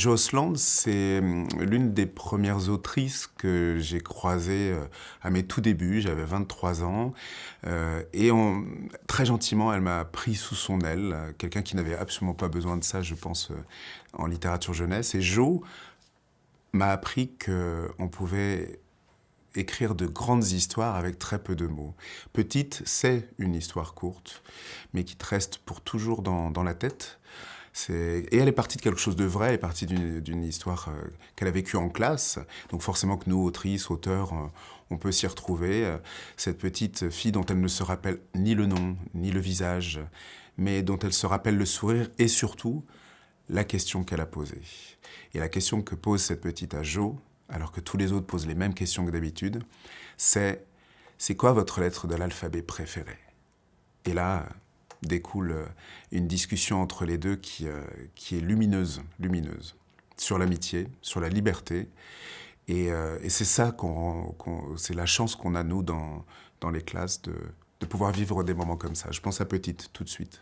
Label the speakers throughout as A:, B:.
A: Jo Osland, c'est l'une des premières autrices que j'ai croisées à mes tout débuts. J'avais 23 ans. Très gentiment, elle m'a pris sous son aile. Quelqu'un qui n'avait absolument pas besoin de ça, je pense, en littérature jeunesse. Et Jo m'a appris qu'on pouvait écrire de grandes histoires avec très peu de mots. Petite, c'est une histoire courte, mais qui te reste pour toujours dans la tête. Et elle est partie de quelque chose de vrai, elle est partie d'une histoire qu'elle a vécue en classe. Donc forcément que nous, autrices, auteurs, on peut s'y retrouver. Cette petite fille dont elle ne se rappelle ni le nom, ni le visage, mais dont elle se rappelle le sourire et surtout la question qu'elle a posée. Et la question que pose cette petite à Jo, alors que tous les autres posent les mêmes questions que d'habitude, c'est quoi votre lettre de l'alphabet préférée? Et là découle une discussion entre les deux qui est lumineuse, sur l'amitié, sur la liberté. Et c'est ça c'est la chance qu'on a, nous, dans les classes, de pouvoir vivre des moments comme ça. Je pense à Petite, tout de suite.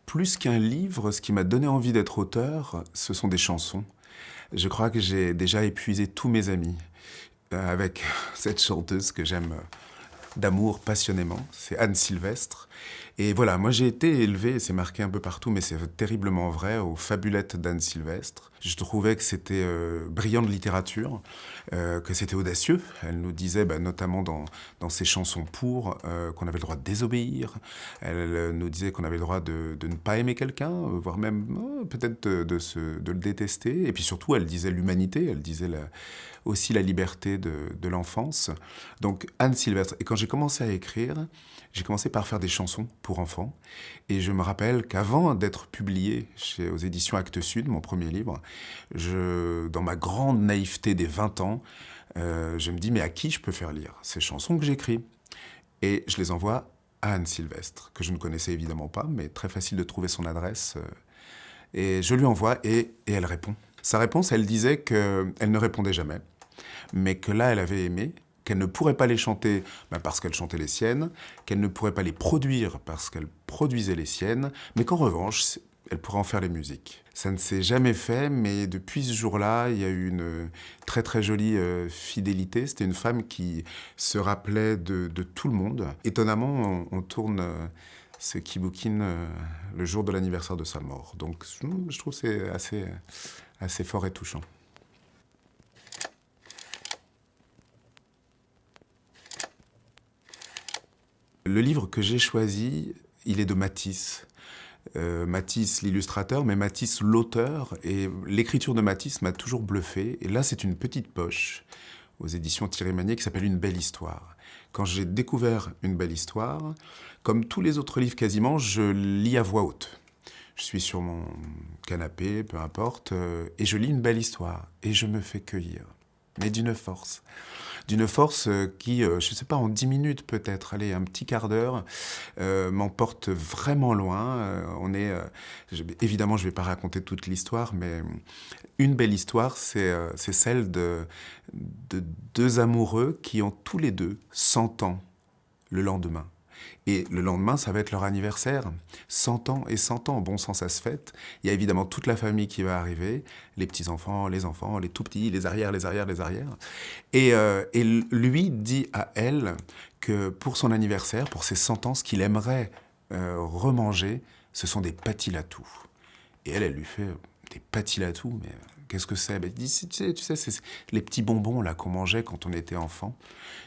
A: Plus qu'un livre, ce qui m'a donné envie d'être auteur, ce sont des chansons. Je crois que j'ai déjà épuisé tous mes amis avec cette chanteuse que j'aime d'amour passionnément, c'est Anne Sylvestre. Et voilà, moi j'ai été élevé, et c'est marqué un peu partout, mais c'est terriblement vrai, aux fabulettes d'Anne Sylvestre. Je trouvais que c'était brillant de littérature, que c'était audacieux. Elle nous disait, notamment dans ses chansons pour, qu'on avait le droit de désobéir. Elle nous disait qu'on avait le droit de ne pas aimer quelqu'un, voire même peut-être de le détester. Et puis surtout, elle disait l'humanité, elle disait aussi la liberté de l'enfance. Donc Anne Sylvestre. Et quand j'ai commencé à écrire, j'ai commencé par faire des chansons pour enfants. Et je me rappelle qu'avant d'être publié aux éditions Actes Sud, mon premier livre, dans ma grande naïveté des 20 ans, je me dis, mais à qui je peux faire lire ces chansons que j'écris? Et je les envoie à Anne Sylvestre, que je ne connaissais évidemment pas, mais très facile de trouver son adresse. Et je lui envoie et elle répond. Sa réponse, elle disait qu'elle ne répondait jamais, mais que là, elle avait aimé, qu'elle ne pourrait pas les chanter parce qu'elle chantait les siennes, qu'elle ne pourrait pas les produire parce qu'elle produisait les siennes, mais qu'en revanche, elle pourrait en faire les musiques. Ça ne s'est jamais fait, mais depuis ce jour-là, il y a eu une très très jolie fidélité. C'était une femme qui se rappelait de tout le monde. Étonnamment, on tourne ce Kiboukin le jour de l'anniversaire de sa mort. Donc je trouve que c'est assez fort et touchant. Le livre que j'ai choisi, il est de Matisse. Matisse l'illustrateur, mais Matisse l'auteur. Et l'écriture de Matisse m'a toujours bluffé. Et là, c'est une petite poche aux éditions Thierry Magnier qui s'appelle Une belle histoire. Quand j'ai découvert Une belle histoire, comme tous les autres livres quasiment, je lis à voix haute. Je suis sur mon canapé, peu importe, et je lis une belle histoire. Et je me fais cueillir. Mais d'une force. D'une force qui, je ne sais pas, en 10 minutes peut-être, allez, un petit quart d'heure, m'emporte vraiment loin. Évidemment, je ne vais pas raconter toute l'histoire, mais une belle histoire, c'est celle de deux amoureux qui ont tous les deux 100 ans le lendemain. Et le lendemain, ça va être leur anniversaire. 100 ans et 100 ans, bon sang, ça se fête. Il y a évidemment toute la famille qui va arriver, les petits-enfants, les tout-petits, les arrières. Et lui dit à elle que pour son anniversaire, pour ses 100 ans, ce qu'il aimerait remanger, ce sont des pâtis-la-tout. Et elle lui fait des pâtis-la-tout, mais qu'est-ce que c'est? Elle dit, tu sais, c'est les petits bonbons là qu'on mangeait quand on était enfant.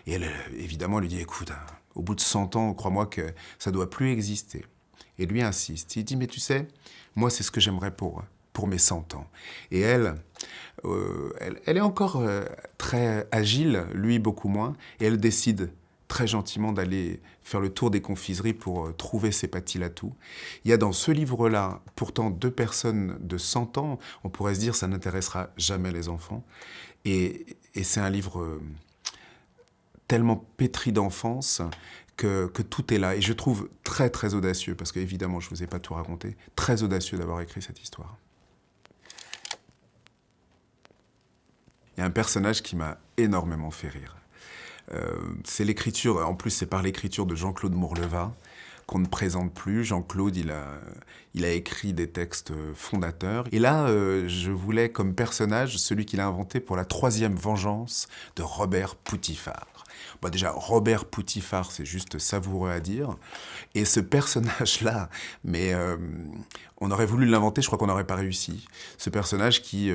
A: Et elle, évidemment, lui dit, écoute, au bout de 100 ans, crois-moi que ça ne doit plus exister. Et lui insiste. Il dit, mais tu sais, moi, c'est ce que j'aimerais pour mes 100 ans. Et elle est encore très agile, lui beaucoup moins, et elle décide très gentiment d'aller faire le tour des confiseries pour trouver ses pâtis-la-tout. Il y a dans ce livre-là, pourtant, 2 personnes de 100 ans, on pourrait se dire ça n'intéressera jamais les enfants. Et c'est un livre tellement pétri d'enfance que tout est là. Et je trouve très très audacieux, parce qu'évidemment je ne vous ai pas tout raconté, très audacieux d'avoir écrit cette histoire. Il y a un personnage qui m'a énormément fait rire. C'est l'écriture, en plus c'est par l'écriture de Jean-Claude Mourleva, qu'on ne présente plus. Jean-Claude, il a écrit des textes fondateurs. Et là, je voulais comme personnage celui qu'il a inventé pour la troisième vengeance de Robert Poutifard. Bon, déjà, Robert Poutifard, c'est juste savoureux à dire. Et ce personnage-là, mais on aurait voulu l'inventer, je crois qu'on n'aurait pas réussi. Ce personnage qui,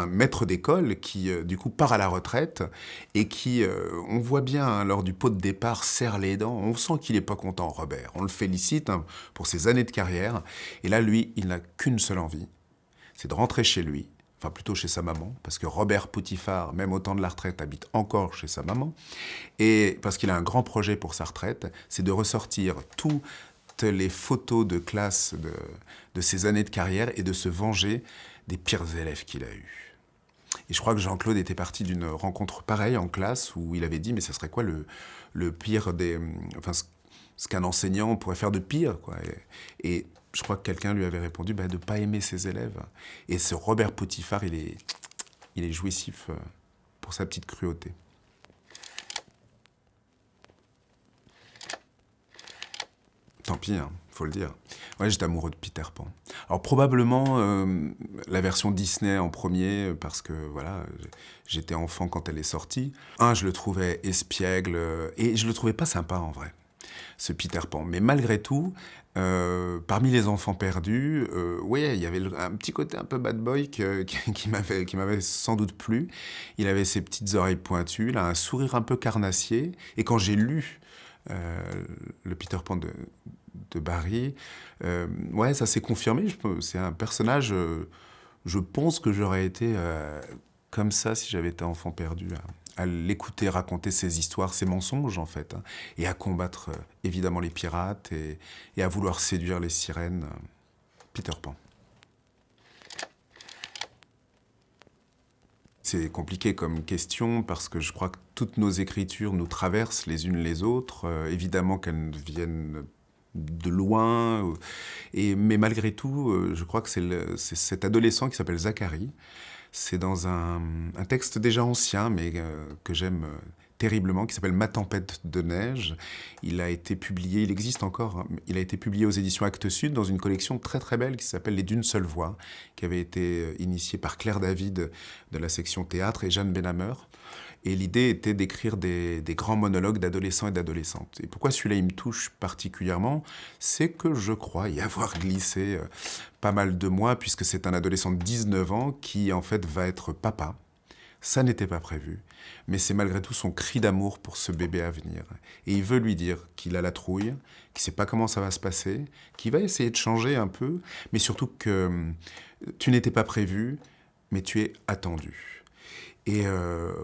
A: maître d'école, qui du coup part à la retraite et qui, on voit bien hein, lors du pot de départ, serre les dents. On sent qu'il n'est pas content, Robert. On le félicite hein, pour ses années de carrière. Et là, lui, il n'a qu'une seule envie, c'est de rentrer chez lui. Enfin, plutôt chez sa maman, parce que Robert Poutifard, même au temps de la retraite, habite encore chez sa maman. Et parce qu'il a un grand projet pour sa retraite, c'est de ressortir toutes les photos de classe de ses années de carrière et de se venger des pires élèves qu'il a eus. Et je crois que Jean-Claude était parti d'une rencontre pareille en classe où il avait dit « mais ça serait quoi le pire des... Enfin, ce qu'un enseignant pourrait faire de pire, quoi. » Et je crois que quelqu'un lui avait répondu de ne pas aimer ses élèves. Et ce Robert Poutifard, il est jouissif pour sa petite cruauté. Tant pis, hein, faut le dire. Ouais, j'étais amoureux de Peter Pan. Alors probablement la version Disney en premier, parce que voilà, j'étais enfant quand elle est sortie. Je le trouvais espiègle, et je le trouvais pas sympa en vrai, ce Peter Pan. Mais malgré tout, parmi les enfants perdus, ouais, il y avait un petit côté un peu bad boy qui m'avait sans doute plu. Il avait ses petites oreilles pointues, là, un sourire un peu carnassier. Et quand j'ai lu le Peter Pan de Barry, ouais, ça s'est confirmé. C'est un personnage, je pense que j'aurais été comme ça si j'avais été enfant perdu, à l'écouter raconter ses histoires, ses mensonges en fait, hein, et à combattre évidemment les pirates et à vouloir séduire les sirènes. Peter Pan. C'est compliqué comme question parce que je crois que toutes nos écritures nous traversent les unes les autres. Évidemment qu'elles viennent de loin, mais malgré tout, je crois que c'est cet adolescent qui s'appelle Zacharie. C'est dans un texte déjà ancien, mais que j'aime terriblement, qui s'appelle « Ma tempête de neige ». Il a été publié, il existe encore, hein, il a été publié aux éditions Actes Sud dans une collection très très belle qui s'appelle « Les d'une seule voix », qui avait été initiée par Claire David de la section théâtre et Jeanne Benhammer. Et l'idée était d'écrire des grands monologues d'adolescents et d'adolescentes. Et pourquoi celui-là, il me touche particulièrement, c'est que je crois y avoir glissé pas mal de moi, puisque c'est un adolescent de 19 ans qui, en fait, va être papa. Ça n'était pas prévu, mais c'est malgré tout son cri d'amour pour ce bébé à venir. Et il veut lui dire qu'il a la trouille, qu'il ne sait pas comment ça va se passer, qu'il va essayer de changer un peu, mais surtout que tu n'étais pas prévu, mais tu es attendu. Et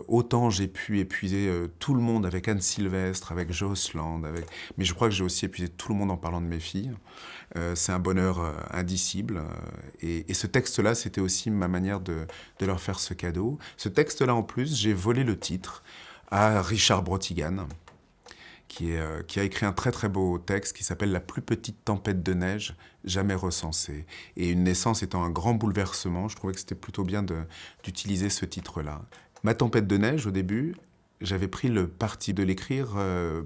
A: autant j'ai pu épuiser tout le monde avec Anne Sylvestre, avec Josland, mais je crois que j'ai aussi épuisé tout le monde en parlant de mes filles. C'est un bonheur indicible. Et ce texte-là, c'était aussi ma manière de leur faire ce cadeau. Ce texte-là, en plus, j'ai volé le titre à Richard Brotigan, qui a écrit un très très beau texte qui s'appelle « La plus petite tempête de neige jamais recensée ». Et une naissance étant un grand bouleversement, je trouvais que c'était plutôt bien d'utiliser ce titre-là. Ma tempête de neige, au début, j'avais pris le parti de l'écrire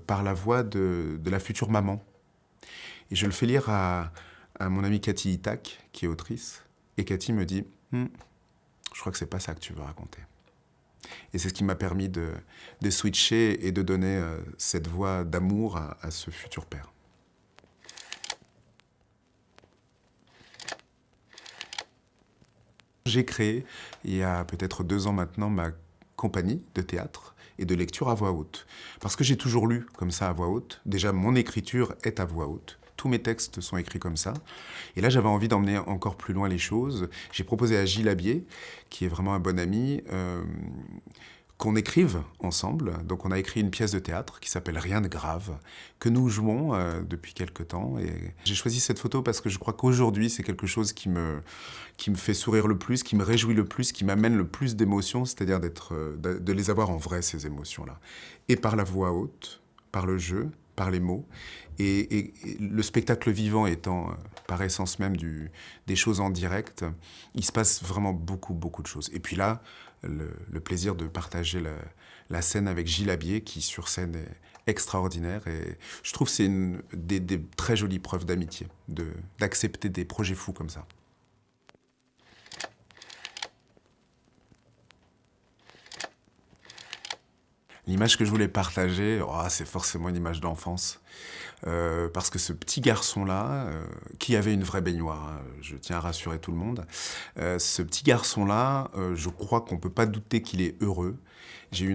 A: par la voix de la future maman. Et je le fais lire à mon amie Cathy Itac, qui est autrice. Et Cathy me dit « Je crois que c'est pas ça que tu veux raconter ». Et c'est ce qui m'a permis de switcher et de donner cette voix d'amour à ce futur père. J'ai créé, il y a peut-être 2 ans maintenant, ma compagnie de théâtre et de lecture à voix haute. Parce que j'ai toujours lu comme ça à voix haute. Déjà, mon écriture est à voix haute. Tous mes textes sont écrits comme ça. Et là, j'avais envie d'emmener encore plus loin les choses. J'ai proposé à Gilles Abier, qui est vraiment un bon ami, qu'on écrive ensemble. Donc on a écrit une pièce de théâtre qui s'appelle « Rien de grave », que nous jouons depuis quelque temps. Et j'ai choisi cette photo parce que je crois qu'aujourd'hui, c'est quelque chose qui me fait sourire le plus, qui me réjouit le plus, qui m'amène le plus d'émotions, c'est-à-dire de les avoir en vrai, ces émotions-là. Et par la voix haute, par le jeu, par les mots. Et le spectacle vivant étant, par essence même, des choses en direct, il se passe vraiment beaucoup, beaucoup de choses. Et puis là, le plaisir de partager la scène avec Gilles Abier, qui sur scène extraordinaire et je trouve que c'est des très jolies preuves d'amitié, d'accepter des projets fous comme ça. L'image que je voulais partager, oh, c'est forcément une image d'enfance. Parce que ce petit garçon-là, qui avait une vraie baignoire, hein, je tiens à rassurer tout le monde, ce petit garçon-là, je crois qu'on ne peut pas douter qu'il est heureux. J'ai eu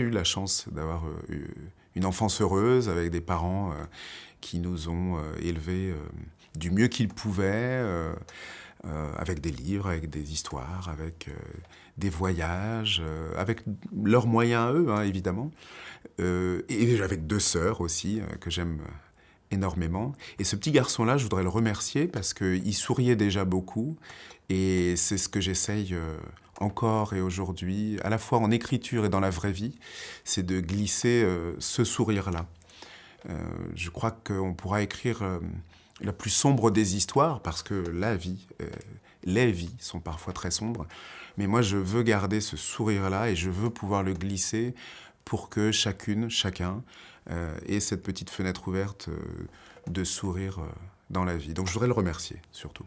A: la chance d'avoir eu une enfance heureuse avec des parents qui nous ont élevés du mieux qu'ils pouvaient, avec des livres, avec des histoires, avec des voyages, avec leurs moyens à eux, hein, évidemment. Et j'avais 2 sœurs aussi, que j'aime énormément. Et ce petit garçon-là, je voudrais le remercier parce qu'il souriait déjà beaucoup. Et c'est ce que j'essaye encore et aujourd'hui, à la fois en écriture et dans la vraie vie, c'est de glisser ce sourire-là. Je crois qu'on pourra écrire la plus sombre des histoires, parce que les vies sont parfois très sombres. Mais moi, je veux garder ce sourire-là et je veux pouvoir le glisser pour que chacune, chacun ait cette petite fenêtre ouverte de sourire dans la vie. Donc je voudrais le remercier, surtout.